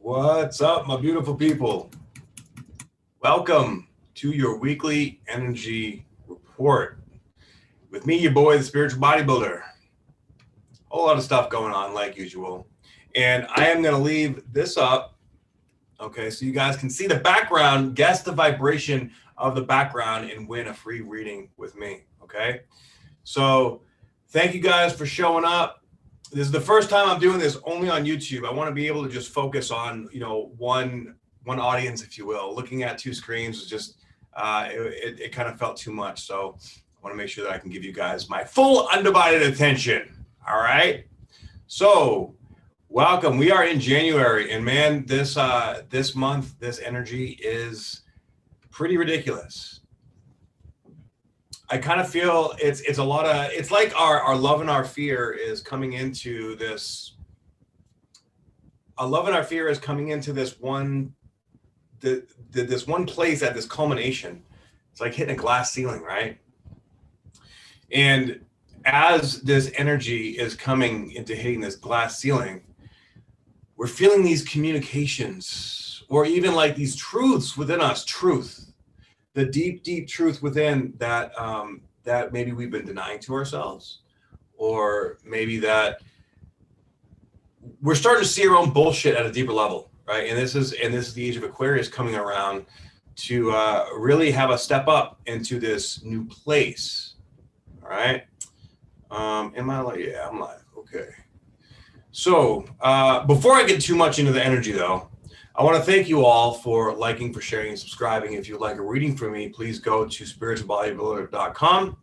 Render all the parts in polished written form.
What's up, my beautiful people? Welcome to your weekly energy report with me, your boy, the spiritual bodybuilder. A whole lot of stuff going on like usual. And I am going to leave this up, okay, so you guys can see the background, guess the vibration of the background, and win a free reading with me, okay? So thank you guys for showing up. This is the first time I'm doing this only on YouTube. I want to be able to just focus on, one audience, if you will. Looking at two screens was just, it kind of felt too much. So I want to make sure that I can give you guys my full undivided attention. All right. So welcome. We are in January, and man, this month, this energy is pretty ridiculous. I kind of feel it's a lot of, it's like our love and our fear is coming into this. Our love and our fear is coming into this one, this one place at this culmination. It's like hitting a glass ceiling, right? And as this energy is coming into hitting this glass ceiling, we're feeling these communications, or even like these truths within us, the deep, deep truth within that, that maybe we've been denying to ourselves, or maybe that we're starting to see our own bullshit at a deeper level, right? And this is the age of Aquarius coming around to really have us step up into this new place. All right. Am I live? Yeah, I'm live. Okay. So before I get too much into the energy, though, I want to thank you all for liking, for sharing, and subscribing. If you'd like a reading from me, please go to spiritualbodybuilder.com.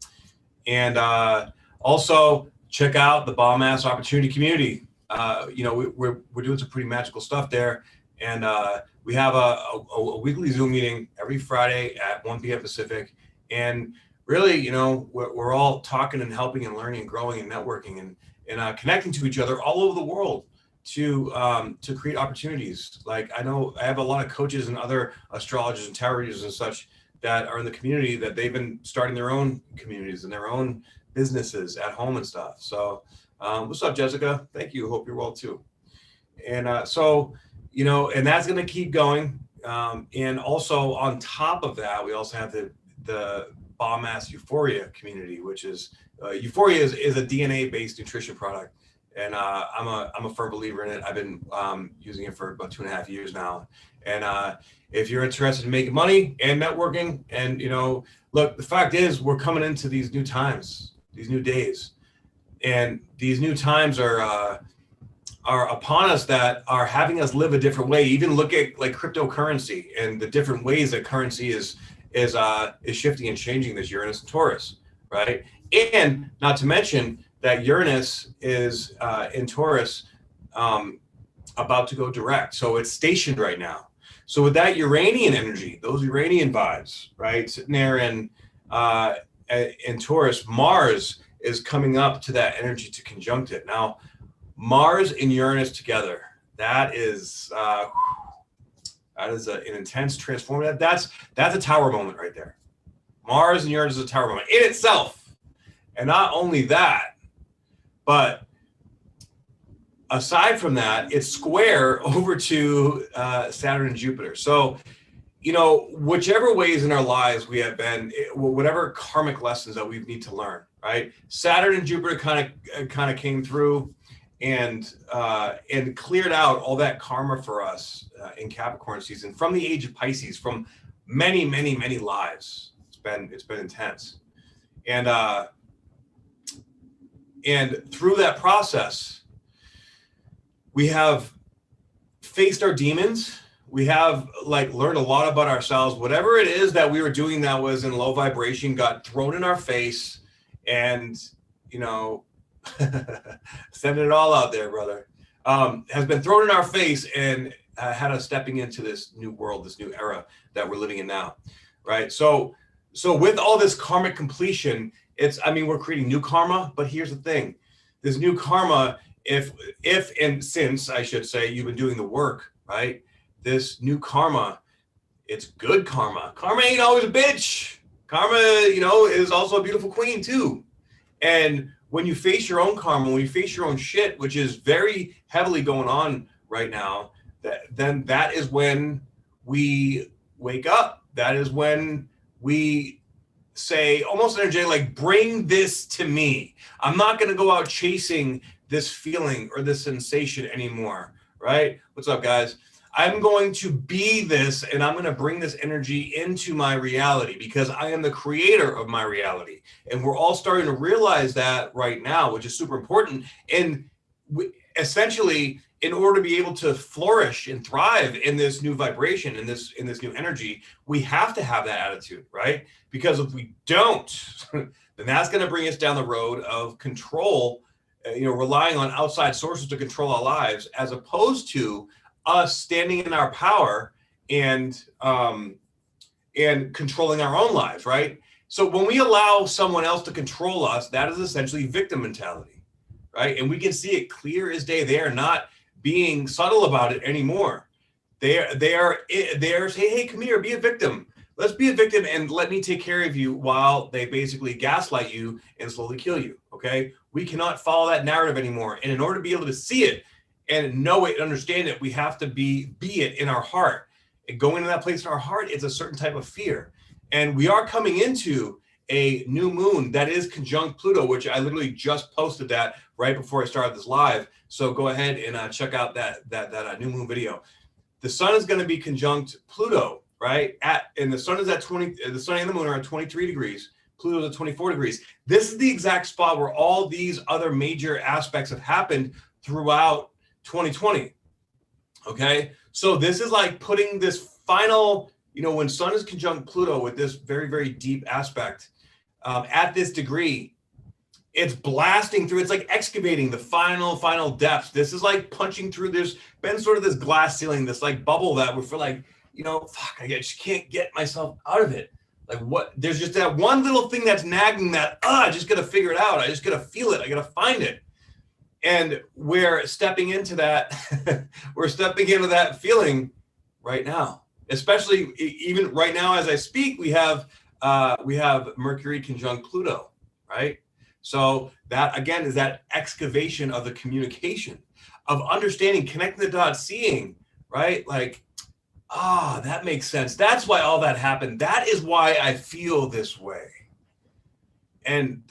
And also check out the Bomb Ass Opportunity Community. We're doing some pretty magical stuff there. And we have a weekly Zoom meeting every Friday at 1 p.m. Pacific. And really, we're all talking and helping and learning and growing and networking and connecting to each other all over the world to create opportunities. Like, I know I have a lot of coaches and other astrologers and tarot readers and such that are in the community that they've been starting their own communities and their own businesses at home and stuff. So what's up, Jessica? Thank you. Hope you're well too. And and that's going to keep going. And also on top of that, we also have the Bomb Ass Uforia community, which is Uforia is a DNA-based nutrition product. And I'm a firm believer in it. I've been using it for about 2.5 years now. And if you're interested in making money and networking, and look, the fact is we're coming into these new times, these new days, and these new times are upon us that are having us live a different way. Even look at like cryptocurrency and the different ways that currency is shifting and changing this Uranus and Taurus, right? And not to mention that Uranus is in Taurus about to go direct. So it's stationed right now. So with that Uranian energy, those Uranian vibes, right, sitting there in Taurus, Mars is coming up to that energy to conjunct it. Now, Mars and Uranus together, that is an intense transformative. That's a tower moment right there. Mars and Uranus is a tower moment in itself. And not only that, but aside from that, it's square over to Saturn and Jupiter. So, whichever ways in our lives we have been, whatever karmic lessons that we need to learn, right? Saturn and Jupiter kind of came through and cleared out all that karma for us in Capricorn season from the age of Pisces, from many, many, many lives. It's been intense. And through that process, we have faced our demons. We have learned a lot about ourselves. Whatever it is that we were doing that was in low vibration got thrown in our face, and sending it all out there, brother, has been thrown in our face and had us stepping into this new world, this new era that we're living in now, right? So with all this karmic completion, we're creating new karma, but here's the thing. This new karma, if and since, I should say, you've been doing the work, right? This new karma, it's good karma. Karma ain't always a bitch. Karma, is also a beautiful queen too. And when you face your own karma, when you face your own shit, which is very heavily going on right now, then that is when we wake up. That is when we say, almost energetic, like, bring this to me. I'm not going to go out chasing this feeling or this sensation anymore, right? What's up, guys? I'm going to be this, and I'm going to bring this energy into my reality because I am the creator of my reality. And we're all starting to realize that right now, which is super important. And essentially, in order to be able to flourish and thrive in this new vibration, in this new energy, we have to have that attitude, right? Because if we don't, then that's going to bring us down the road of control, relying on outside sources to control our lives, as opposed to us standing in our power and controlling our own lives, right? So when we allow someone else to control us, that is essentially victim mentality, right? And we can see it clear as day. They are not being subtle about it anymore. They are saying, hey, come here, be a victim. Let's be a victim and let me take care of you, while they basically gaslight you and slowly kill you, okay? We cannot follow that narrative anymore. And in order to be able to see it and know it and understand it, we have to be it in our heart. And going to that place in our heart, it's a certain type of fear. And we are coming into a new moon that is conjunct Pluto, which I literally just posted that right before I started this live. So go ahead and check out that new moon video. The sun is going to be conjunct Pluto, right? And the sun is at 20. The sun and the moon are at 23 degrees. Pluto's at 24 degrees. This is the exact spot where all these other major aspects have happened throughout 2020. Okay, so this is like putting this final, when sun is conjunct Pluto with this very, very deep aspect at this degree, it's blasting through. It's like excavating the final depths. This is like punching through this, been sort of this glass ceiling, this like bubble that we feel like, fuck, I just can't get myself out of it. Like, what? There's just that one little thing that's nagging that, I just got to figure it out. I just got to feel it. I got to find it. And we're stepping into that. We're stepping into that feeling right now, especially even right now as I speak. We have Mercury conjunct Pluto, right? So that again is that excavation of the communication, of understanding, connecting the dots, seeing, right? Like, that makes sense. That's why all that happened. That is why I feel this way. And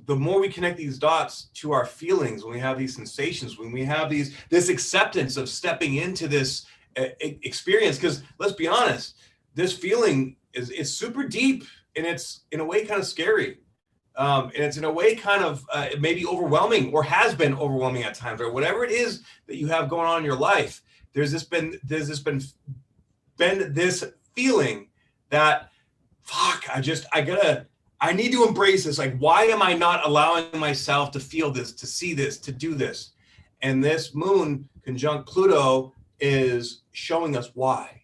the more we connect these dots to our feelings, when we have these sensations, when we have this acceptance of stepping into this experience, because let's be honest, this feeling is super deep, and it's in a way kind of scary. And it's in a way kind of maybe overwhelming, or has been overwhelming at times, or whatever it is that you have going on in your life. There's been this feeling that, fuck, I need to embrace this. Like, why am I not allowing myself to feel this, to see this, to do this? And this moon conjunct Pluto is showing us why,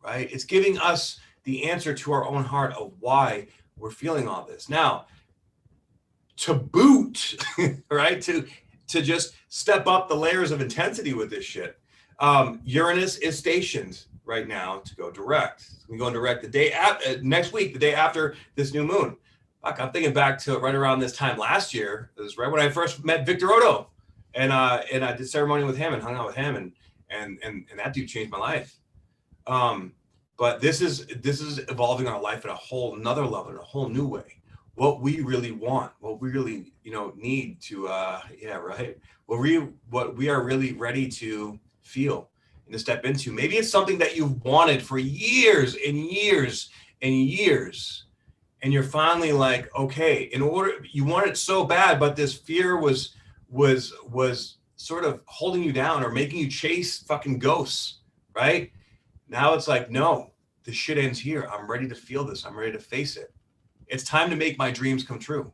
right? It's giving us the answer to our own heart of why we're feeling all this. Now, to boot, right? To just step up the layers of intensity with this shit. Uranus is stationed right now to go direct. We go direct the day next week, the day after this new moon. Fuck, I'm thinking back to right around this time last year. It was right when I first met Victor Otto, and I did ceremony with him and hung out with him, and that dude changed my life. But this is evolving our life at a whole another level, in a whole new way. What we really want, what we really need to what we are really ready to feel and to step into. Maybe it's something that you've wanted for years and years and years, and you're finally like, okay, you want it so bad, but this fear was sort of holding you down or making you chase fucking ghosts, right? Now it's like, no, this shit ends here. I'm ready to feel this. I'm ready to face it. It's time to make my dreams come true,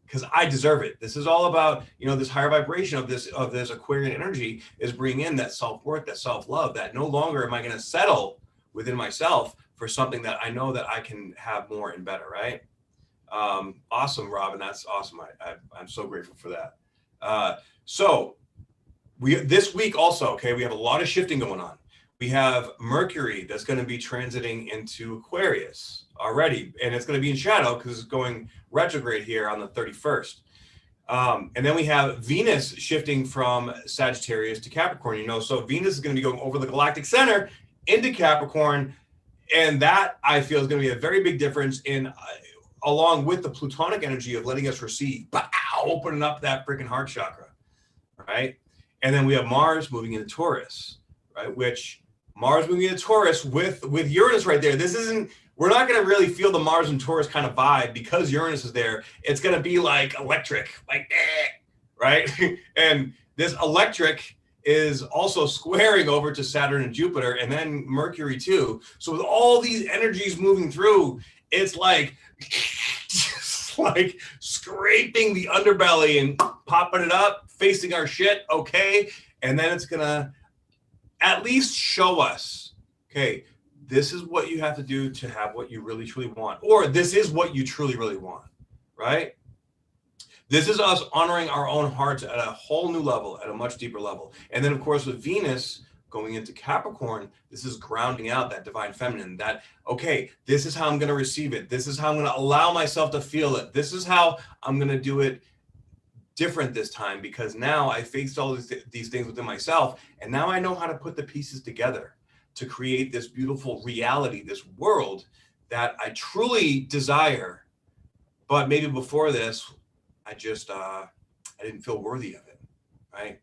because I deserve it. This is all about, this higher vibration of this Aquarian energy is bringing in that self-worth, that self-love, that no longer am I going to settle within myself for something that I know that I can have more and better, right? Awesome, Robin. That's awesome. I'm so grateful for that. So this week also, okay, we have a lot of shifting going on. We have Mercury that's going to be transiting into Aquarius already, and it's going to be in shadow because it's going retrograde here on the 31st. And then we have Venus shifting from Sagittarius to Capricorn, you know, so Venus is going to be going over the galactic center into Capricorn. And that I feel is going to be a very big difference in, along with the Plutonic energy of letting us receive, opening up that freaking heart chakra, right? And then we have Mars moving into Taurus, right? Which Mars moving into Taurus with Uranus right there. This isn't, we're not going to really feel the Mars and Taurus kind of vibe because Uranus is there. It's going to be like electric, like, right? And this electric is also squaring over to Saturn and Jupiter and then Mercury too. So with all these energies moving through, it's like, just like scraping the underbelly and popping it up, facing our shit, okay? And then it's gonna at least show us, okay, this is what you have to do to have what you really truly want, or this is what you truly really want, right? This is us honoring our own hearts at a whole new level, at a much deeper level. And then, of course, with Venus going into Capricorn, this is grounding out that divine feminine, that, okay, this is how I'm going to receive it. This is how I'm going to allow myself to feel it. This is how I'm going to do it different this time, because now I faced all these things within myself. And now I know how to put the pieces together to create this beautiful reality, this world that I truly desire. But maybe before this, I just, I didn't feel worthy of it, right?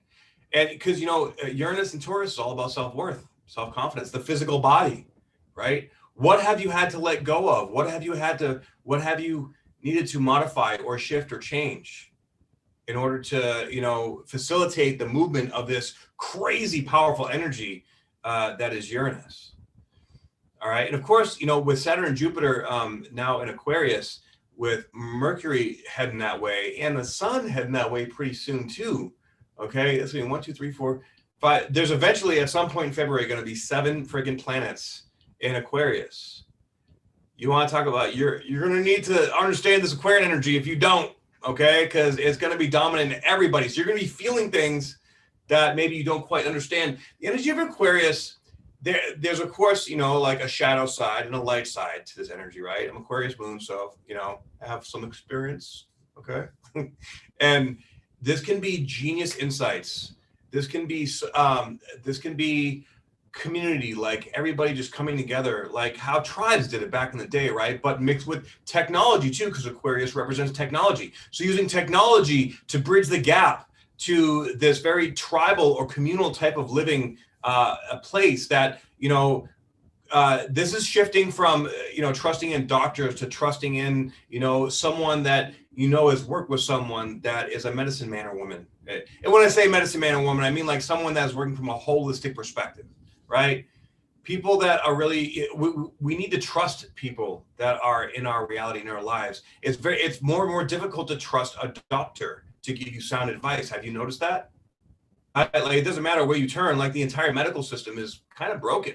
And because, you know, Uranus and Taurus is all about self-worth, self-confidence, the physical body, right? What have you had to let go of? What have you needed to modify or shift or change in order to, you know, facilitate the movement of this crazy powerful energy that is Uranus? All right. And of course, you know, with Saturn and Jupiter now in Aquarius, with Mercury heading that way and the sun heading that way pretty soon too. Okay, that's 1, 2, 3, 4, 5. There's eventually at some point in February going to be 7 friggin' planets in Aquarius. You want to talk about, you're going to need to understand this Aquarian energy if you don't, okay? Because it's going to be dominant in everybody. So you're going to be feeling things that maybe you don't quite understand. The energy of Aquarius, there's of course, you know, like a shadow side and a light side to this energy, right? I'm Aquarius moon, so, you know, I have some experience, okay? And this can be genius insights. This can be community, like everybody just coming together, like how tribes did it back in the day, right? But mixed with technology too, because Aquarius represents technology. So using technology to bridge the gap to this very tribal or communal type of living a place that, you know, this is shifting from, you know, trusting in doctors to trusting in, you know, someone that, you know, has worked with someone that is a medicine man or woman. And when I say medicine man or woman, I mean like someone that's working from a holistic perspective, right? People that are really, we need to trust people that are in our reality, in our lives. It's more and more difficult to trust a doctor to give you sound advice. Have you noticed that? Like, it doesn't matter where you turn, like the entire medical system is kind of broken.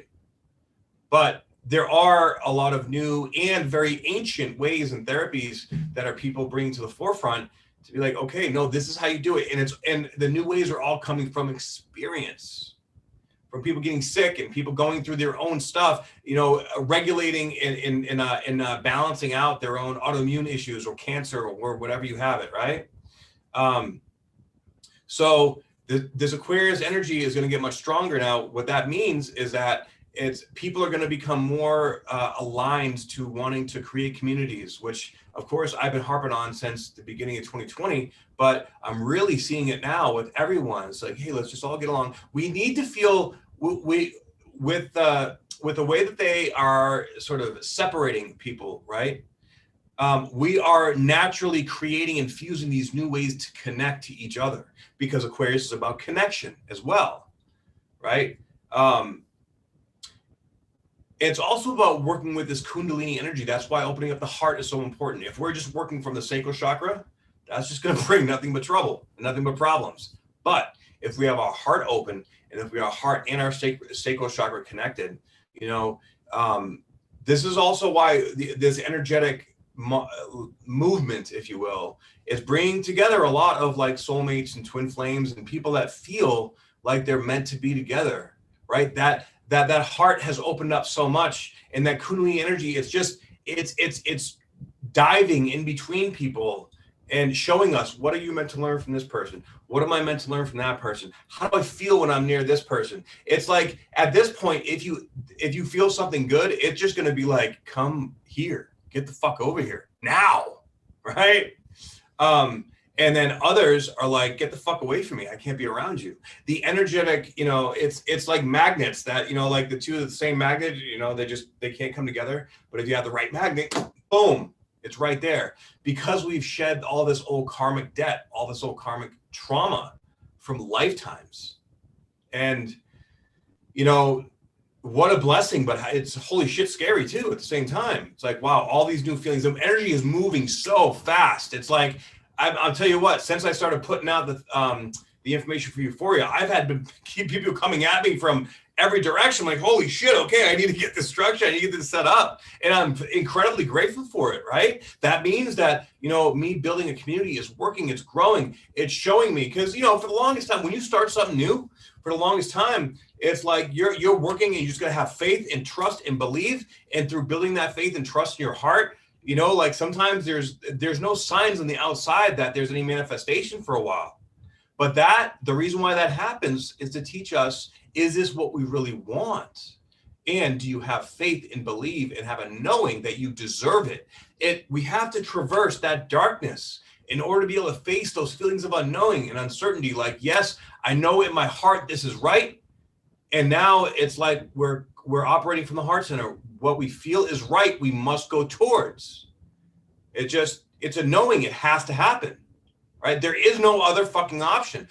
But there are a lot of new and very ancient ways and therapies that are people bringing to the forefront to be like, okay, no, this is how you do it. And the new ways are all coming from experience, from people getting sick and people going through their own stuff, you know, regulating and balancing out their own autoimmune issues or cancer or whatever you have it, right? So this Aquarius energy is going to get much stronger now. What that means is that people are going to become more aligned to wanting to create communities, which of course I've been harping on since the beginning of 2020, but I'm really seeing it now with everyone. It's like, hey, let's just all get along. We need to feel with the way that they are sort of separating people, right? We are naturally creating and fusing these new ways to connect to each other, because Aquarius is about connection as well, right? It's also about working with this Kundalini energy. That's why opening up the heart is so important. If we're just working from the sacral chakra, that's just going to bring nothing but trouble, nothing but problems. But if we have our heart open, and if we have our heart and our sacral chakra connected, you know, this is also why this energetic movement, if you will, is bringing together a lot of like soulmates and twin flames and people that feel like they're meant to be together, right? That heart has opened up so much, and that Kundalini energy, it's diving in between people and showing us, what are you meant to learn from this person? What am I meant to learn from that person? How do I feel when I'm near this person? It's like, at this point, if you feel something good, it's just going to be like, come here, get the fuck over here now, right? And then others are like, get the fuck away from me. I can't be around you. The energetic, it's like magnets that, like the two of the same magnet, they can't come together. But if you have the right magnet, boom, it's right there. Because we've shed all this old karmic debt, all this old karmic trauma from lifetimes. And, what a blessing, but it's holy shit scary too at the same time. It's like, wow, all these new feelings. The energy is moving so fast. It's like, I'll tell you what, since I started putting out the information for Uforia, I've had to keep people coming at me from every direction. Like, holy shit, okay, I need to get this structure. I need to get this set up. And I'm incredibly grateful for it, right? That means that, me building a community is working, it's growing, it's showing me. Because, for the longest time, when you start something new, for the longest time, it's like you're working and you just got to have faith and trust and believe. And through building that faith and trust in your heart, like sometimes there's no signs on the outside that there's any manifestation for a while. But the reason why that happens is to teach us, is this what we really want? And do you have faith and believe and have a knowing that you deserve it? We have to traverse that darkness in order to be able to face those feelings of unknowing and uncertainty. Like, yes, I know in my heart this is right. And now it's like we're operating from the heart center. What we feel is right, we must go towards. It's a knowing, it has to happen, right? There is no other fucking option.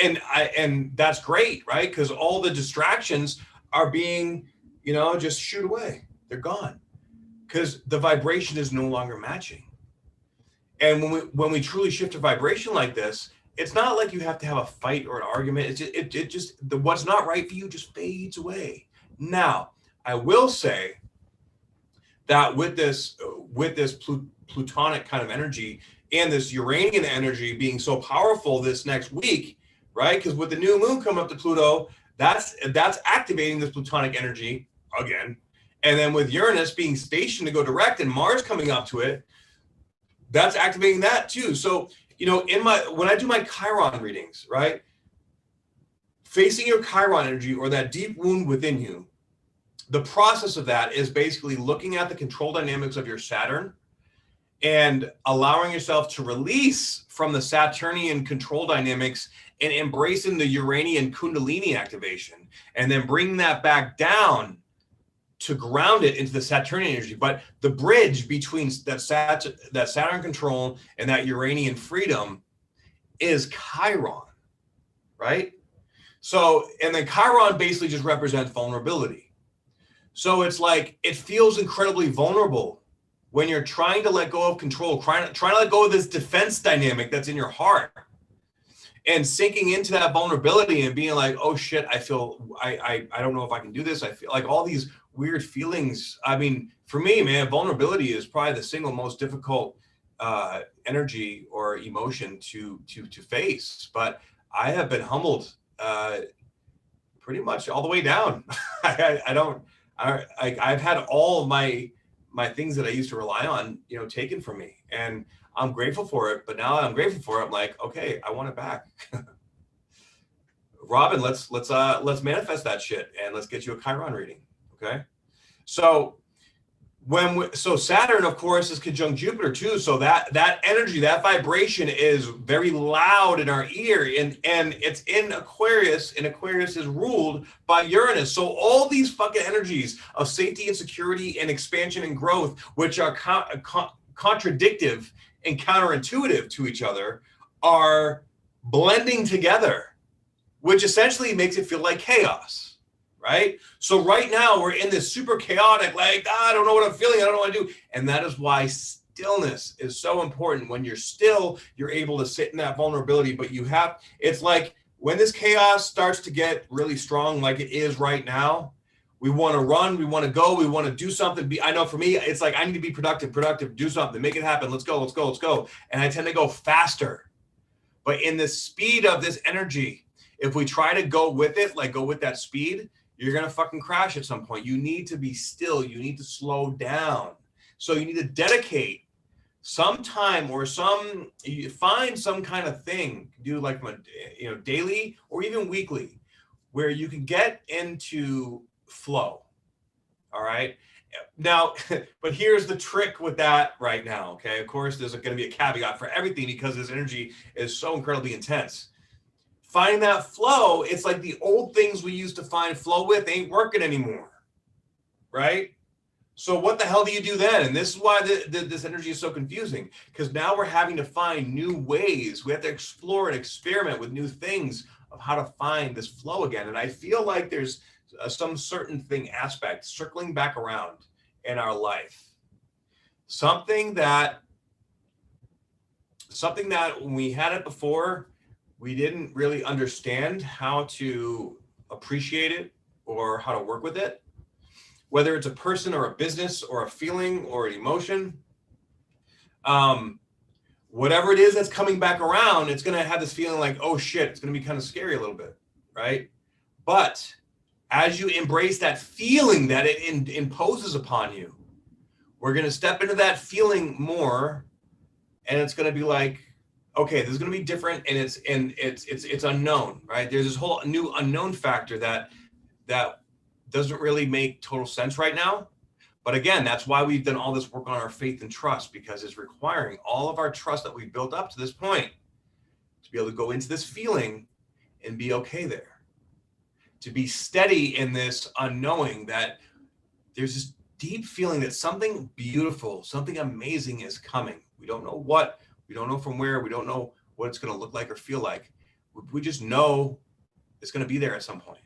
And that's great, right? Because all the distractions are being, just shoot away. They're gone. Because the vibration is no longer matching. And when we truly shift a vibration like this, it's not like you have to have a fight or an argument. It just what's not right for you just fades away. Now, I will say that with this Plutonic kind of energy and this Uranian energy being so powerful this next week, right? Because with the new moon coming up to Pluto, that's activating this Plutonic energy again. And then with Uranus being stationed to go direct and Mars coming up to it, that's activating that too. So, when I do my Chiron readings, right? Facing your Chiron energy or that deep wound within you, the process of that is basically looking at the control dynamics of your Saturn and allowing yourself to release from the Saturnian control dynamics and embracing the Uranian Kundalini activation, and then bringing that back down to ground it into the Saturnian energy. But the bridge between that Saturn control and that Uranian freedom is Chiron, right? So, and then Chiron basically just represents vulnerability. So it's like, it feels incredibly vulnerable when you're trying to let go of control, trying to let go of this defense dynamic that's in your heart, and sinking into that vulnerability and being like, oh shit, I feel, I don't know if I can do this. I feel like all these weird feelings. I mean, for me, man, vulnerability is probably the single most difficult energy or emotion to face. But I have been humbled pretty much all the way down. I've had all of my things that I used to rely on, taken from me, and I'm grateful for it. But now I'm grateful for it, I'm like, okay, I want it back. Robin, let's manifest that shit and let's get you a Chiron reading. Okay. So so Saturn, of course, is conjunct Jupiter too. So that energy, that vibration is very loud in our ear, and it's in Aquarius, and Aquarius is ruled by Uranus. So all these fucking energies of safety and security and expansion and growth, which are contradictive and counterintuitive to each other, are blending together, which essentially makes it feel like chaos. Right? So right now we're in this super chaotic, like, I don't know what I'm feeling. I don't know what to do. And that is why stillness is so important. When you're still, you're able to sit in that vulnerability, but it's like when this chaos starts to get really strong, like it is right now, we want to run, we want to go, we want to do something. I know for me, it's like, I need to be productive, do something, make it happen. Let's go. And I tend to go faster. But in the speed of this energy, if we try to go with it, like go with that speed, you're going to fucking crash at some point. You need to be still. You need to slow down. So you need to dedicate sometime or you find some kind of thing, do like, daily or even weekly, where you can get into flow. All right. Now, but here's the trick with that right now. Okay. Of course, there's going to be a caveat for everything because this energy is so incredibly intense. Finding that flow, it's like the old things we used to find flow with ain't working anymore. Right. So what the hell do you do then? And this is why this energy is so confusing, because now we're having to find new ways. We have to explore and experiment with new things of how to find this flow again. And I feel like there's some certain thing aspect circling back around in our life. Something that when we had it before, we didn't really understand how to appreciate it or how to work with it. Whether it's a person or a business or a feeling or an emotion, whatever it is that's coming back around, it's going to have this feeling like, oh shit, it's going to be kind of scary a little bit, right? But as you embrace that feeling that it imposes upon you, we're going to step into that feeling more, and it's going to be like, okay, this is going to be different, and it's unknown, right? There's this whole new unknown factor that doesn't really make total sense right now. But again, that's why we've done all this work on our faith and trust, because it's requiring all of our trust that we've built up to this point to be able to go into this feeling and be okay there, to be steady in this unknowing that there's this deep feeling that something beautiful, something amazing is coming. We don't know what, we don't know from where, we don't know what it's going to look like or feel like. We just know it's going to be there at some point.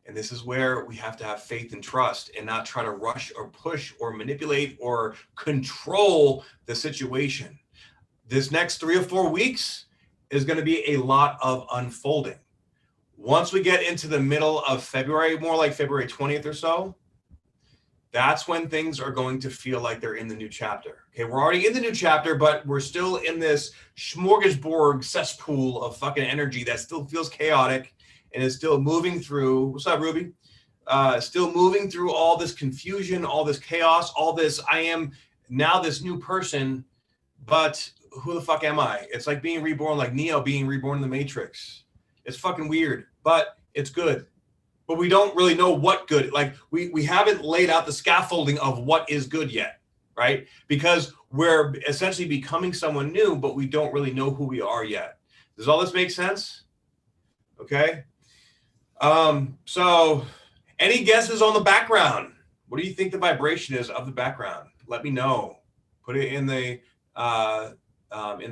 And this is where we have to have faith and trust and not try to rush or push or manipulate or control the situation. This next 3 or 4 weeks is going to be a lot of unfolding. Once we get into the middle of February, more like February 20th or so, that's when things are going to feel like they're in the new chapter. Okay, we're already in the new chapter, but we're still in this smorgasbord cesspool of fucking energy that still feels chaotic and is still moving through. What's up, Ruby? Still moving through all this confusion, all this chaos, all this, I am now this new person, but who the fuck am I? It's like being reborn, like Neo being reborn in the Matrix. It's fucking weird, but it's good. But we don't really know what good, like we haven't laid out the scaffolding of what is good yet, right? Because we're essentially becoming someone new, but we don't really know who we are yet. Does all this make sense? Okay. So any guesses on the background? What do you think the vibration is of the background? Let me know. Put it in the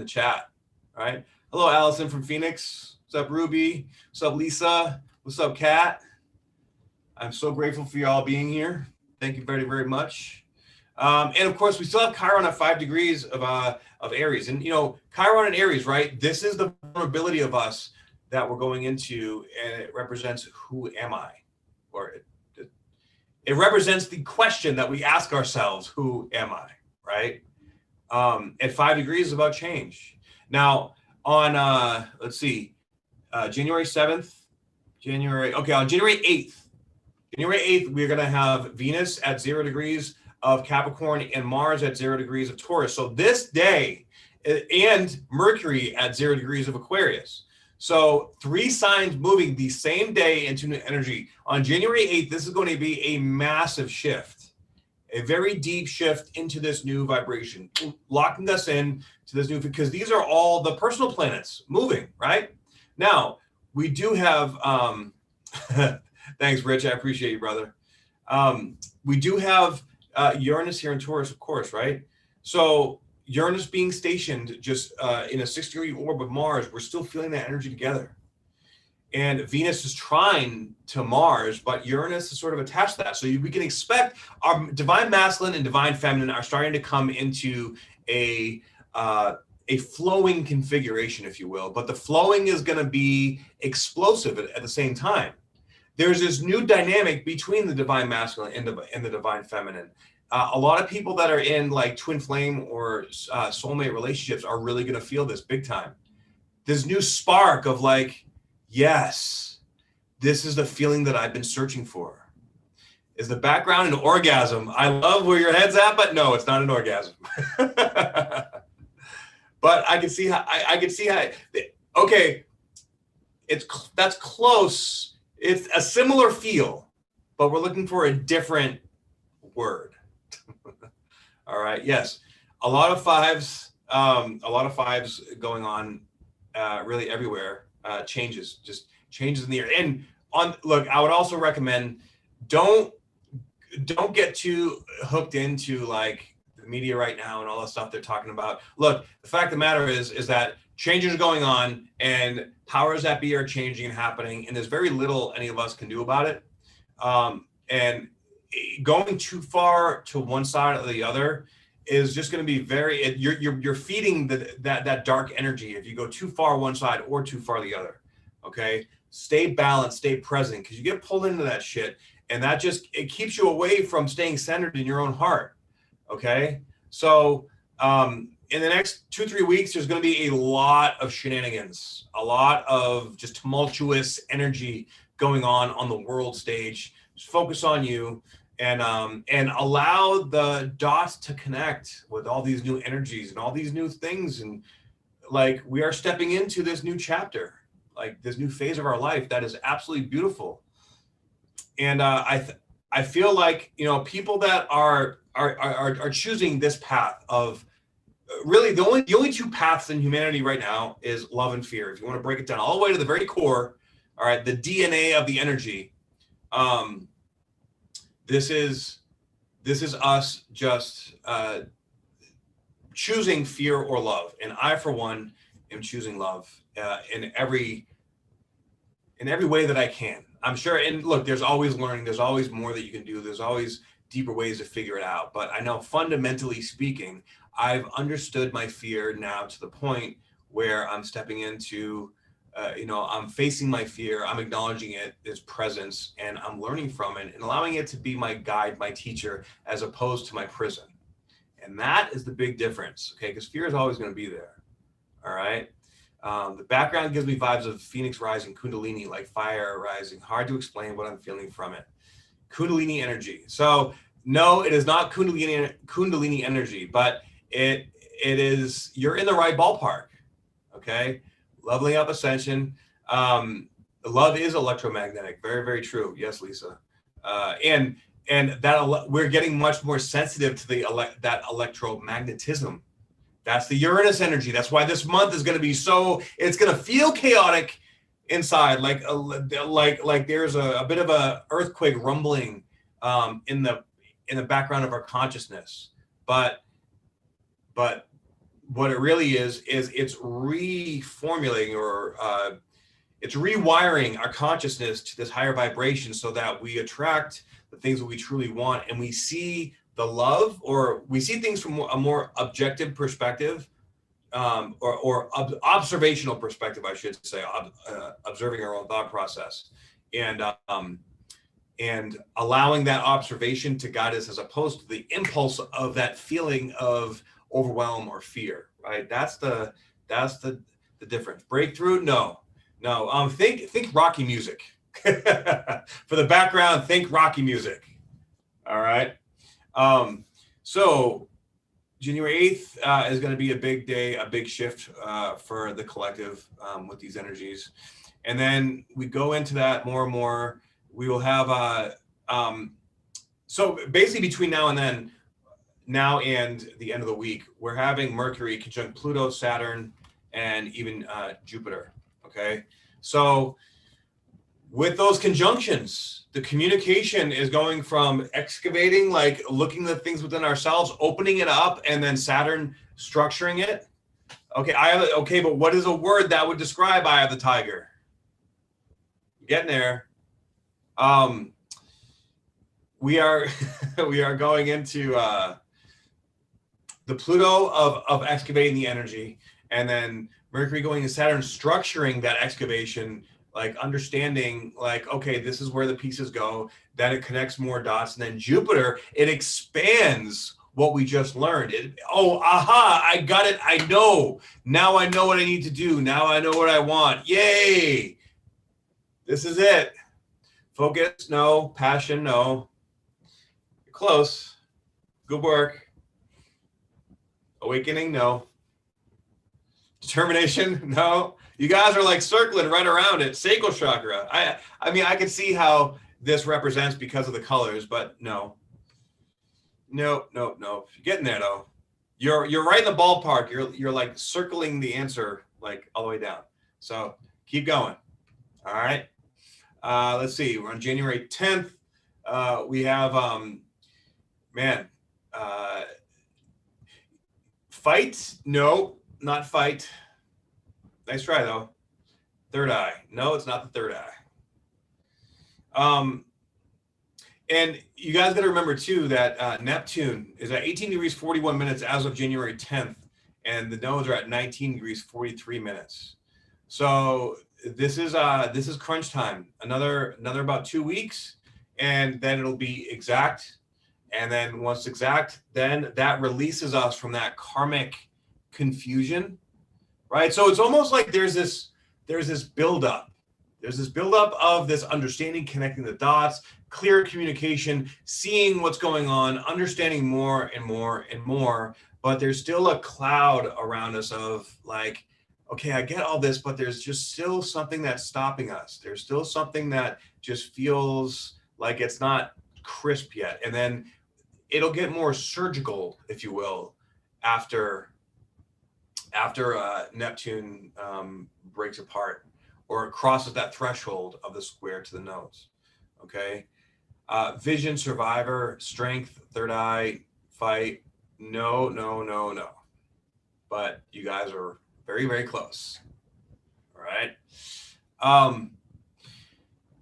chat. All right. Hello, Allison from Phoenix. What's up, Ruby? What's up, Lisa? What's up, Kat? I'm so grateful for y'all being here. Thank you very, very much. And of course, we still have Chiron at 5 degrees of Aries. And, you know, Chiron and Aries, right? This is the vulnerability of us that we're going into, and it represents who am I? Or it represents the question that we ask ourselves, who am I, right? At 5 degrees is about change. Now, on, let's see, January 7th, on January 8th, we're going to have Venus at 0 degrees of Capricorn and Mars at 0 degrees of Taurus. So this day, and Mercury at 0 degrees of Aquarius. So 3 signs moving the same day into new energy. On January 8th, this is going to be a massive shift, a very deep shift into this new vibration, locking us in to this new, because these are all the personal planets moving, right? Now, we do have, thanks, Rich, I appreciate you, brother. We do have Uranus here in Taurus, of course, right? So Uranus being stationed just in a 6-degree orb of Mars, we're still feeling that energy together. And Venus is trine to Mars, but Uranus is sort of attached to that. So we can expect our divine masculine and divine feminine are starting to come into a flowing configuration, if you will. But the flowing is going to be explosive at the same time. There's this new dynamic between the divine masculine and the divine feminine. A lot of people that are in like twin flame or soulmate relationships are really going to feel this big time. This new spark of like, yes, this is the feeling that I've been searching for. Is the background an orgasm? I love where your head's at, but no, it's not an orgasm. But I can see how, okay, that's close. It's a similar feel, but we're looking for a different word. All right, yes, a lot of fives going on really everywhere. Changes in the air. And look, I would also recommend don't get too hooked into like the media right now and all the stuff they're talking about. Look, the fact of the matter is that changes are going on and powers that be are changing and happening, and there's very little any of us can do about it. And going too far to one side or the other is just going to be you're feeding that dark energy if you go too far one side or too far the other. Okay, stay balanced, stay present, because you get pulled into that shit, and that it keeps you away from staying centered in your own heart. Okay, so in the next 2-3 weeks, there's going to be a lot of shenanigans, a lot of just tumultuous energy going on the world stage. Just focus on you and allow the dots to connect with all these new energies and all these new things. And like, we are stepping into this new chapter, like this new phase of our life that is absolutely beautiful. And I feel like, people that are choosing this path of really the only two paths in humanity right now is love and fear. If you want to break it down all the way to the very core, all right, the DNA of the energy. This is us just choosing fear or love, and I, for one, am choosing love in every way that I can. I'm sure, and look, there's always learning, there's always more that you can do, there's always deeper ways to figure it out. But I know, fundamentally speaking, I've understood my fear now to the point where I'm stepping into, I'm facing my fear, I'm acknowledging its presence, and I'm learning from it and allowing it to be my guide, my teacher, as opposed to my prison. And that is the big difference, okay? Because fear is always going to be there, all right? The background gives me vibes of Phoenix rising, Kundalini, like fire rising. Hard to explain what I'm feeling from it. Kundalini energy. So no, it is not Kundalini energy, but it is, you're in the right ballpark, okay? Leveling up ascension. Love is electromagnetic. Very, very true. Yes, Lisa. And that we're getting much more sensitive to that electromagnetism. That's the Uranus energy. That's why this month is going to be it's going to feel chaotic inside, like there's a bit of a earthquake rumbling in the background of our consciousness. But what it really is it's reformulating or it's rewiring our consciousness to this higher vibration so that we attract the things that we truly want, and we see the love, or we see things from a more objective perspective, or observational perspective, I should say, observing our own thought process, and allowing that observation to guide us, as opposed to the impulse of that feeling of overwhelm or fear. Right? That's the difference. Breakthrough? No. Think Rocky music. For the background, think Rocky music. All right. So January 8th is going to be a big day, a big shift for the collective with these energies. And then we go into that more and more. We will have, so basically between now and the end of the week, we're having Mercury conjunct Pluto, Saturn, and even Jupiter. Okay. So with those conjunctions, the communication is going from excavating, like looking at things within ourselves, opening it up, and then Saturn structuring it. Okay, but what is a word that would describe Eye of the Tiger? Getting there. We are going into the Pluto of excavating the energy, and then Mercury going to Saturn structuring that excavation, like understanding, like, okay, this is where the pieces go, then it connects more dots, and then Jupiter, it expands what we just learned. I got it, I know. Now I know what I need to do. Now I know what I want. Yay! This is it. Focus, no. Passion, no. Close. Good work. Awakening, no. Determination, no. You guys are like circling right around it. Sacral chakra. I mean, I can see how this represents because of the colors, but no. Nope. You're getting there though. You're right in the ballpark. You're like circling the answer like all the way down. So keep going. All right. Let's see. We're on January 10th. We have fight. No, not fight. Nice try though. Third eye. No, it's not the third eye. And you guys got to remember too that Neptune is at 18 degrees 41 minutes as of January 10th, and the nodes are at 19 degrees 43 minutes. So this is crunch time. Another about 2 weeks, and then it'll be exact. And then once exact, then that releases us from that karmic confusion, right? So it's almost like there's this buildup. There's this buildup of this understanding, connecting the dots, clear communication, seeing what's going on, understanding more and more and more. But there's still a cloud around us of like, okay, I get all this, but there's just still something that's stopping us. There's still something that just feels like it's not crisp yet. And then it'll get more surgical, if you will, after Neptune breaks apart or crosses that threshold of the square to the nodes. Okay. Vision, survivor, strength, third eye, fight. No. But you guys are very, very close. All right.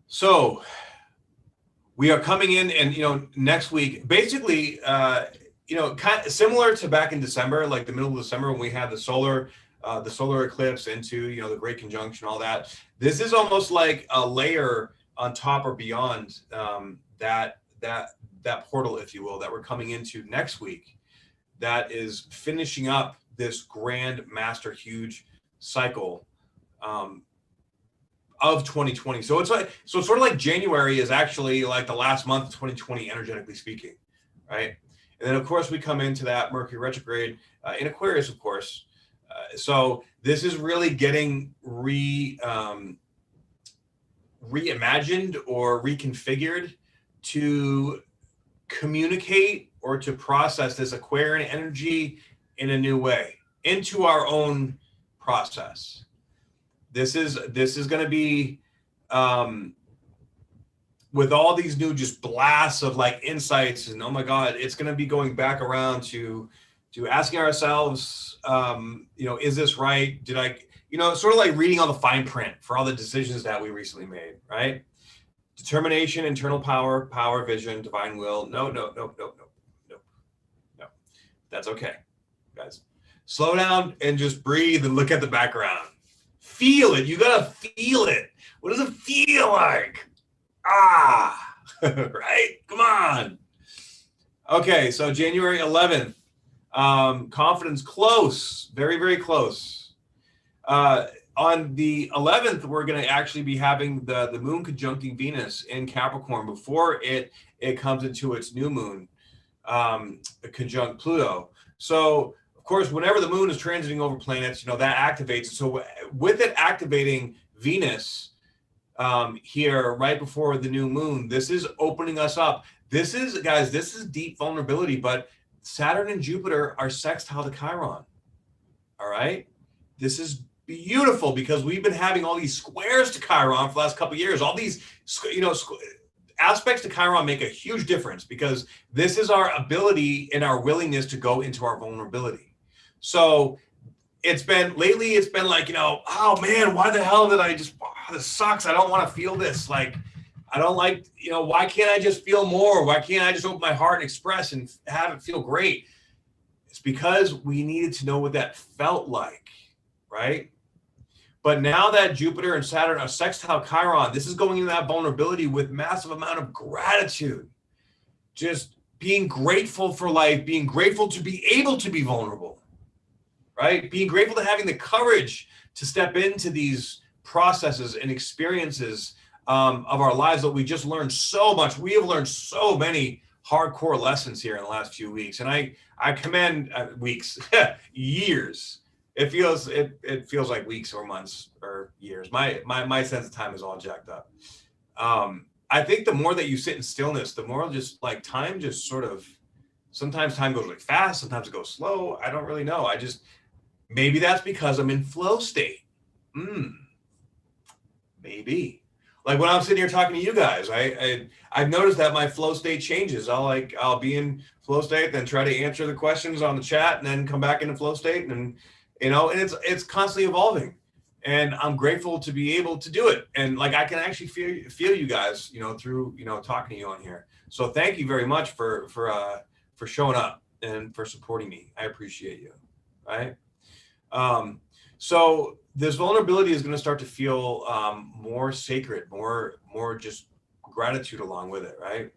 So we are coming in, and next week, basically, kind of similar to back in December, like the middle of December when we had the solar eclipse into the Great Conjunction, all that. This is almost like a layer on top or beyond that portal, if you will, that we're coming into next week. That is finishing up this grand master huge cycle of 2020. So it's sort of like January is actually like the last month of 2020, energetically speaking, right? And then of course we come into that Mercury retrograde in Aquarius, of course. So this is really getting reimagined or reconfigured to communicate or to process this Aquarian energy in a new way into our own process. This is going to be with all these new just blasts of like insights, and oh my God, it's going to be going back around to asking ourselves, is this right? Did I, sort of like reading all the fine print for all the decisions that we recently made, right? Determination, internal power, vision, divine will. No. That's okay, guys. Slow down and just breathe and look at the background. Feel it. You gotta feel it. What does it feel like? Right? Come on. Okay, so January 11th. Confidence close, very, very close. On the 11th, we're going to actually be having the moon conjuncting Venus in Capricorn before it comes into its new moon, conjunct Pluto. So, of course, whenever the moon is transiting over planets, that activates. So with it activating Venus here right before the new moon, this is opening us up. This is deep vulnerability, but Saturn and Jupiter are sextile to Chiron. All right. This is beautiful because we've been having all these squares to Chiron for the last couple of years. All these, aspects to Chiron make a huge difference because this is our ability and our willingness to go into our vulnerability. So it's been like, oh man, why the hell did this sucks. I don't want to feel this. Like, I don't like, why can't I just feel more? Why can't I just open my heart and express and have it feel great? It's because we needed to know what that felt like, right? But now that Jupiter and Saturn are sextile Chiron, this is going into that vulnerability with massive amount of gratitude. Just being grateful for life, being grateful to be able to be vulnerable, right? Being grateful to having the courage to step into these processes and experiences of our lives that we just learned so much. We have learned so many hardcore lessons here in the last few weeks, and I commend weeks, years. It feels like weeks or months or years. My sense of time is all jacked up. I think the more that you sit in stillness, the more just like time just sort of, sometimes time goes really fast, sometimes it goes slow. I don't really know. Maybe that's because I'm in flow state. Maybe. Like when I'm sitting here talking to you guys, I've noticed that my flow state changes. I'll be in flow state, then try to answer the questions on the chat, and then come back into flow state, and and it's constantly evolving. And I'm grateful to be able to do it. And like I can actually feel you guys, through talking to you on here. So thank you very much for showing up and for supporting me. I appreciate you. Right. So this vulnerability is going to start to feel more sacred, more just gratitude along with it, right?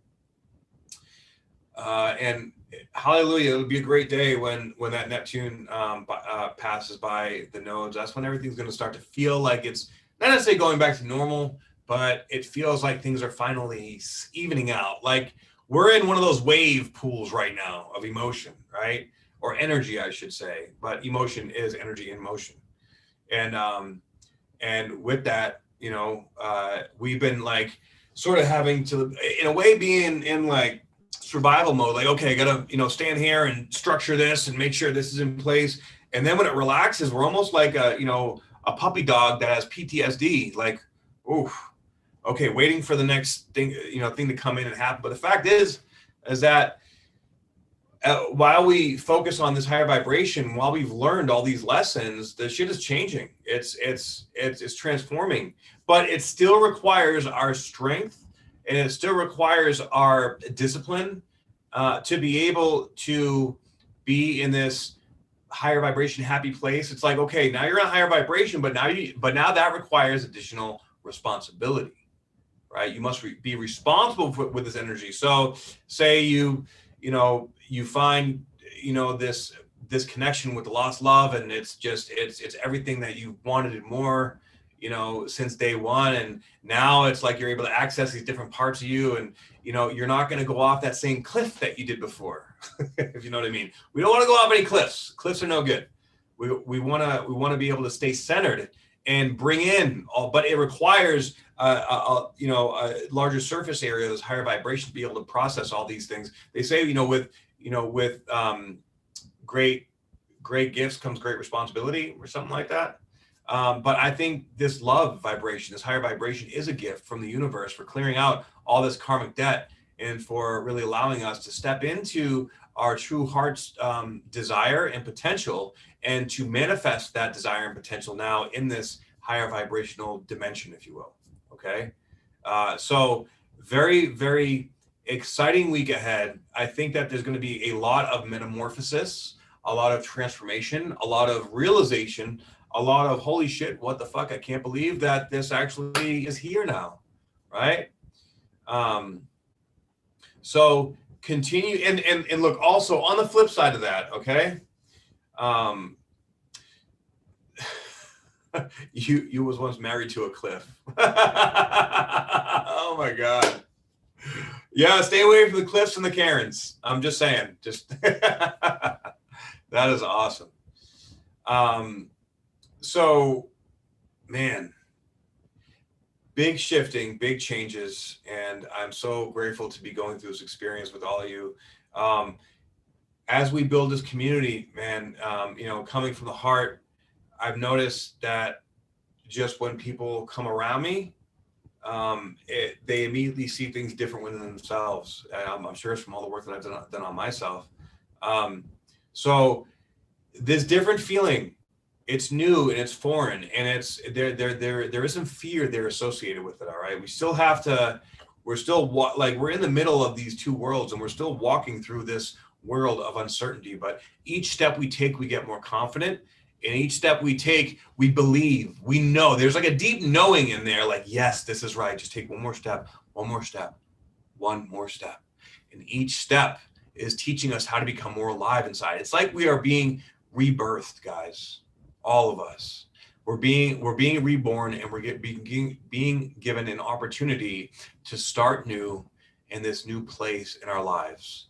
And hallelujah, it'll be a great day when that Neptune passes by the nodes. That's when everything's going to start to feel like it's not necessarily going back to normal, but it feels like things are finally evening out. Like we're in one of those wave pools right now of emotion, right? Or energy, I should say, but emotion is energy in motion. And with that, we've been like sort of having to, in a way, be in like survival mode. Like, okay, I gotta, stand here and structure this and make sure this is in place. And then when it relaxes, we're almost like a puppy dog that has PTSD. Like, oof, okay, waiting for the next thing to come in and happen. But the fact is that while we focus on this higher vibration, while we've learned all these lessons, the shit is changing. It's transforming, but it still requires our strength, and it still requires our discipline to be able to be in this higher vibration, happy place. It's like, okay, now you're on a higher vibration, but now that requires additional responsibility, right? You must be responsible with this energy. So say you find, this connection with the lost love, and it's everything that you wanted and more, since day one. And now it's like you're able to access these different parts of you, and, you're not going to go off that same cliff that you did before, if you know what I mean. We don't want to go off any cliffs. Cliffs are no good. We want to be able to stay centered and bring in all, but it requires a larger surface area, this higher vibration, to be able to process all these things. They say, with great gifts comes great responsibility, or something like that. But I think this love vibration, this higher vibration, is a gift from the universe for clearing out all this karmic debt, and for really allowing us to step into our true heart's desire and potential, and to manifest that desire and potential now in this higher vibrational dimension, if you will. Okay. So very, very exciting week ahead. I think that there's going to be a lot of metamorphosis, a lot of transformation, a lot of realization, a lot of holy shit, what the fuck? I can't believe that this actually is here now. Right. So continue and look, also on the flip side of that. Okay. You was once married to a cliff. Oh my God. Yeah, stay away from the cliffs and the Karens. I'm just saying. That is awesome. So, man, big shifting, big changes, and I'm so grateful to be going through this experience with all of you. As we build this community, man, coming from the heart, I've noticed that just when people come around me, they immediately see things different within themselves. I'm sure it's from all the work that I've done on myself. So this different feeling, it's new and it's foreign, and it's there is some fear there associated with it. All right, we're in the middle of these two worlds, and we're still walking through this world of uncertainty. But each step we take, we get more confident. And each step we take, we believe, we know. There's like a deep knowing in there, like, yes, this is right. Just take one more step, one more step, one more step. And each step is teaching us how to become more alive inside. It's like we are being rebirthed, guys. All of us. We're being reborn, and we're being given an opportunity to start new and this new place in our lives.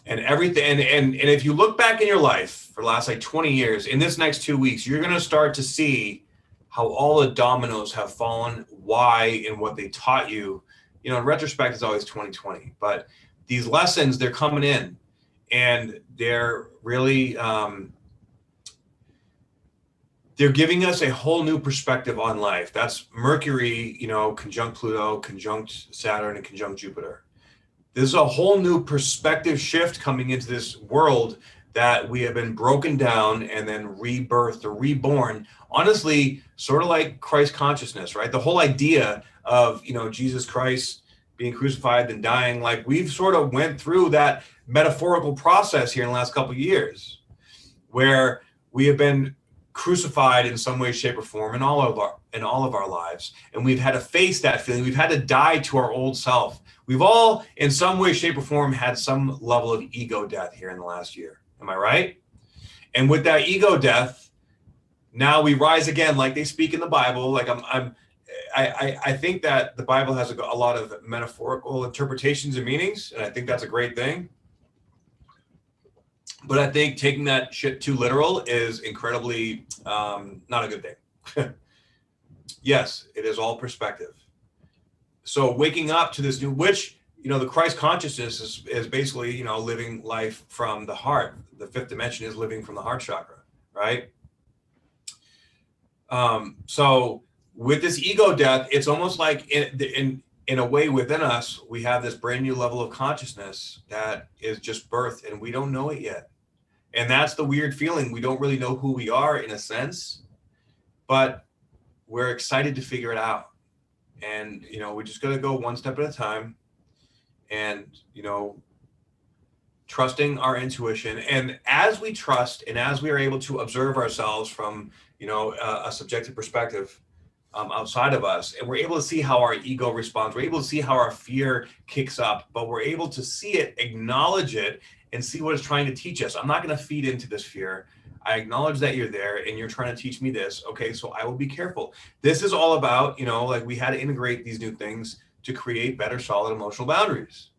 And everything, and if you look back in your life for the last like 20 years, in this next 2 weeks, you're going to start to see how all the dominoes have fallen, why, and what they taught you. You know, in retrospect, it's always 2020, but these lessons, they're coming in, and they're really, they're giving us a whole new perspective on life. That's Mercury, you know, conjunct Pluto, conjunct Saturn, and conjunct Jupiter. There's a whole new perspective shift coming into this world that we have been broken down and then rebirthed or reborn. Honestly, sort of like Christ consciousness, right? The whole idea of, you know, Jesus Christ being crucified and dying, like we've sort of went through that metaphorical process here in the last couple of years, where we have been crucified in some way, shape, or form in all of our lives, and we've had to face that feeling. We've had to die to our old self. We've all, in some way, shape, or form, had some level of ego death here in the last year. Am I right? And with that ego death, now we rise again, like they speak in the Bible. Like I think that the Bible has a lot of metaphorical interpretations and meanings, and I think that's a great thing. But I think taking that shit too literal is incredibly not a good thing. Yes, it is all perspective. So waking up to this new, which, you know, the Christ consciousness is basically, you know, living life from the heart. The fifth dimension is living from the heart chakra, right? So with this ego death, it's almost like in a way within us, we have this brand new level of consciousness that is just birthed and we don't know it yet. And that's the weird feeling. We don't really know who we are in a sense, but we're excited to figure it out. And, you know, we just got to go one step at a time and, you know, trusting our intuition. And as we trust and as we are able to observe ourselves from, you know, a subjective perspective outside of us, and we're able to see how our ego responds, we're able to see how our fear kicks up, but we're able to see it, acknowledge it, and see what it's trying to teach us. I'm not going to feed into this fear. I acknowledge that you're there and you're trying to teach me this. Okay, so I will be careful. This is all about, you know, like we had to integrate these new things to create better, solid emotional boundaries.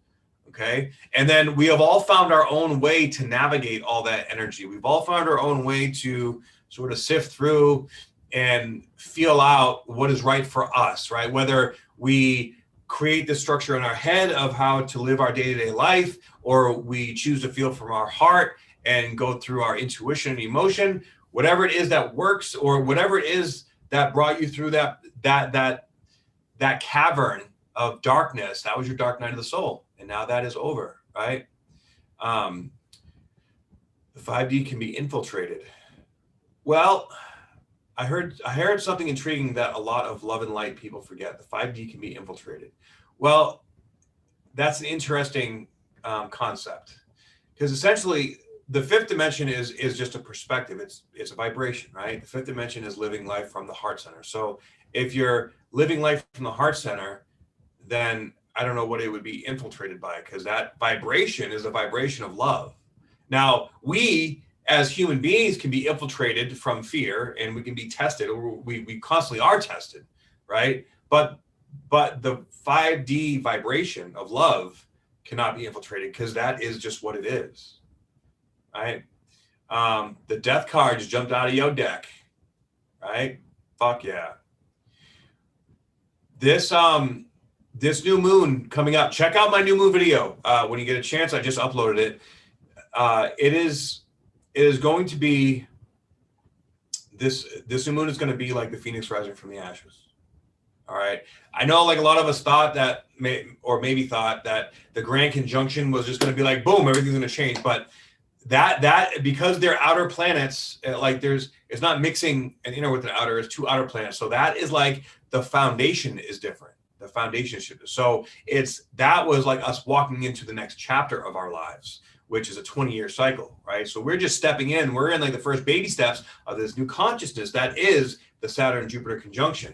Okay. And then we have all found our own way to navigate all that energy. We've all found our own way to sort of sift through and feel out what is right for us, right? Whether we create the structure in our head of how to live our day-to-day life, or we choose to feel from our heart and go through our intuition and emotion, whatever it is that works, or whatever it is that brought you through that cavern of darkness, that was your dark night of the soul. And now that is over, right? The 5D can be infiltrated. Well, I heard something intriguing that a lot of love and light people forget. The 5D can be infiltrated. Well, that's an interesting concept, because essentially the fifth dimension is just a perspective. It's a vibration, right? The fifth dimension is living life from the heart center. So if you're living life from the heart center, then I don't know what it would be infiltrated by, because that vibration is a vibration of love. Now, we as human beings can be infiltrated from fear, and we can be tested, or we constantly are tested, right? But the 5D vibration of love cannot be infiltrated, because that is just what it is, right? The death card just jumped out of your deck, right? Fuck yeah. This new moon coming up, check out my new moon video when you get a chance. I just uploaded it. It is going to be, this new moon is going to be like the phoenix rising from the ashes. All right. I know, like, a lot of us thought that, maybe thought that the grand conjunction was just going to be like, boom, everything's going to change. But that because they're outer planets, like it's not mixing an inner with an outer, it's two outer planets. So that is like the foundation is different. The foundation is shifted. So that was like us walking into the next chapter of our lives, which is a 20-year cycle, right? So we're just stepping in. We're in like the first baby steps of this new consciousness that is the Saturn-Jupiter conjunction.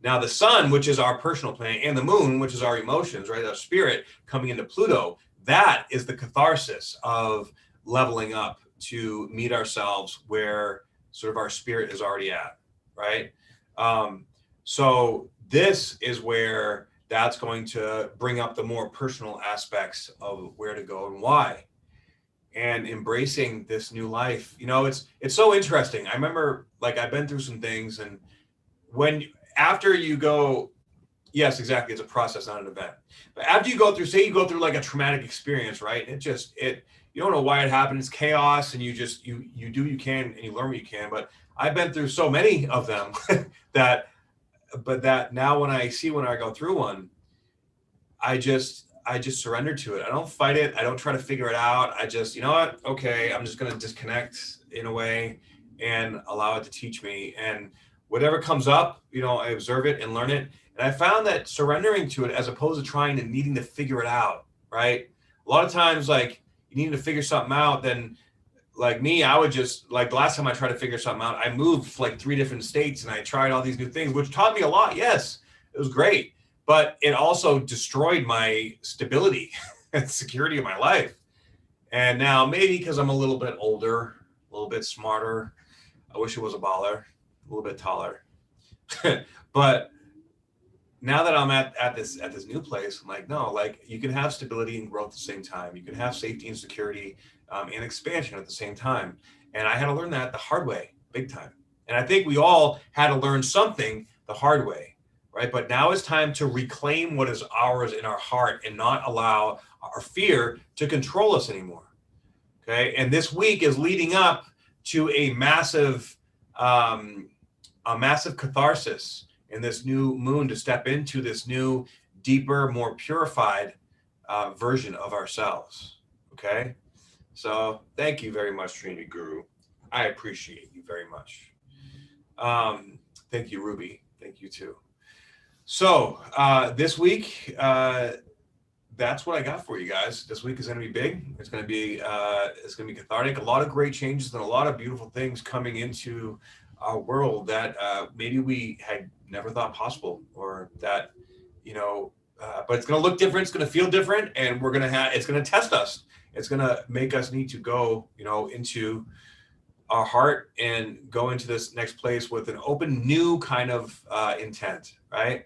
Now the sun, which is our personal planet, and the moon, which is our emotions, right? Our spirit coming into Pluto, that is the catharsis of leveling up to meet ourselves where sort of our spirit is already at, right? So this is where that's going to bring up the more personal aspects of where to go and why. And embracing this new life, it's so interesting. I remember, like, I've been through some things, and after you go, yes, exactly, it's a process, not an event. But after you go through like a traumatic experience, right? You don't know why it happened. It's chaos, and you do what you can, and you learn what you can. But I've been through so many of them that now when I go through one, I just surrender to it. I don't fight it. I don't try to figure it out. I just, you know what? Okay, I'm just going to disconnect in a way and allow it to teach me. And whatever comes up, I observe it and learn it. And I found that surrendering to it, as opposed to trying and needing to figure it out, right? A lot of times, like, you need to figure something out, then, like me, I would just, like, the last time I tried to figure something out, I moved like 3 different states, and I tried all these new things, which taught me a lot. Yes, it was great. But it also destroyed my stability and security of my life. And now, maybe because I'm a little bit older, a little bit smarter, I wish I was a baller, a little bit taller. But now that I'm at this new place, I'm like, no, like, you can have stability and growth at the same time. You can have safety and security and expansion at the same time. And I had to learn that the hard way, big time. And I think we all had to learn something the hard way. Right? But now it's time to reclaim what is ours in our heart and not allow our fear to control us anymore. Okay. And this week is leading up to a massive catharsis in this new moon, to step into this new, deeper, more purified version of ourselves. Okay. So thank you very much, Trinity Guru. I appreciate you very much. Thank you, Ruby. Thank you too. So this week, that's what I got for you guys. This week is going to be big. It's going to be cathartic. A lot of great changes and a lot of beautiful things coming into our world that maybe we had never thought possible, or that, but it's going to look different. It's going to feel different, and it's going to test us. It's going to make us need to go, into our heart and go into this next place with an open, new kind of intent, right?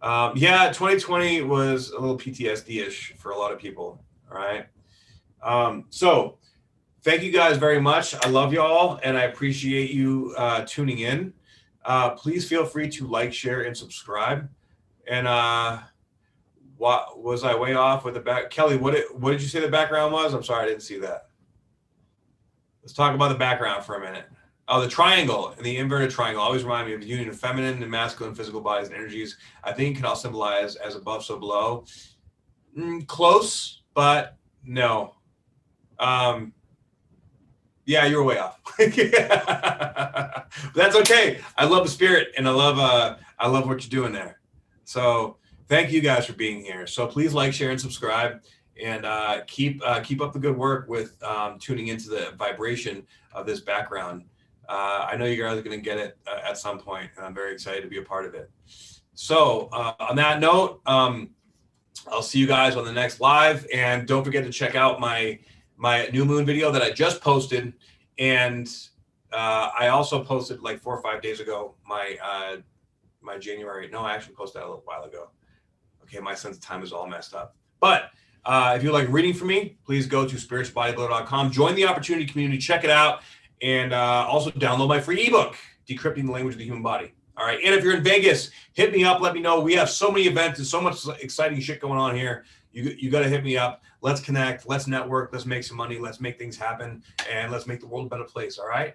2020 was a little PTSD-ish for a lot of people. All right. So thank you guys very much. I love y'all, and I appreciate you tuning in. Please feel free to like, share, and subscribe. And what was I way off with the back? Kelly, what did you say the background was? I'm sorry, I didn't see that. Let's talk about the background for a minute. Oh, the triangle and the inverted triangle always remind me of the union of feminine and masculine physical bodies and energies. I think it can all symbolize as above, so below. Close, but no. Yeah, you were way off. That's okay. I love the spirit, and I love what you're doing there. So thank you guys for being here. So please like, share, and subscribe, and keep up the good work with tuning into the vibration of this background. I know you guys are going to get it at some point, and I'm very excited to be a part of it. So on that note, I'll see you guys on the next live, and don't forget to check out my new moon video that I just posted, and I also posted like 4 or 5 days ago my January. No, I actually posted that a little while ago. Okay, my sense of time is all messed up. But if you like reading from me, please go to spiritualbodybuilder.com. Join the opportunity community. Check it out. And also download my free ebook, Decrypting the Language of the Human Body. All right. And if you're in Vegas, hit me up. Let me know. We have so many events and so much exciting shit going on here. You got to hit me up. Let's connect. Let's network. Let's make some money. Let's make things happen. And let's make the world a better place. All right.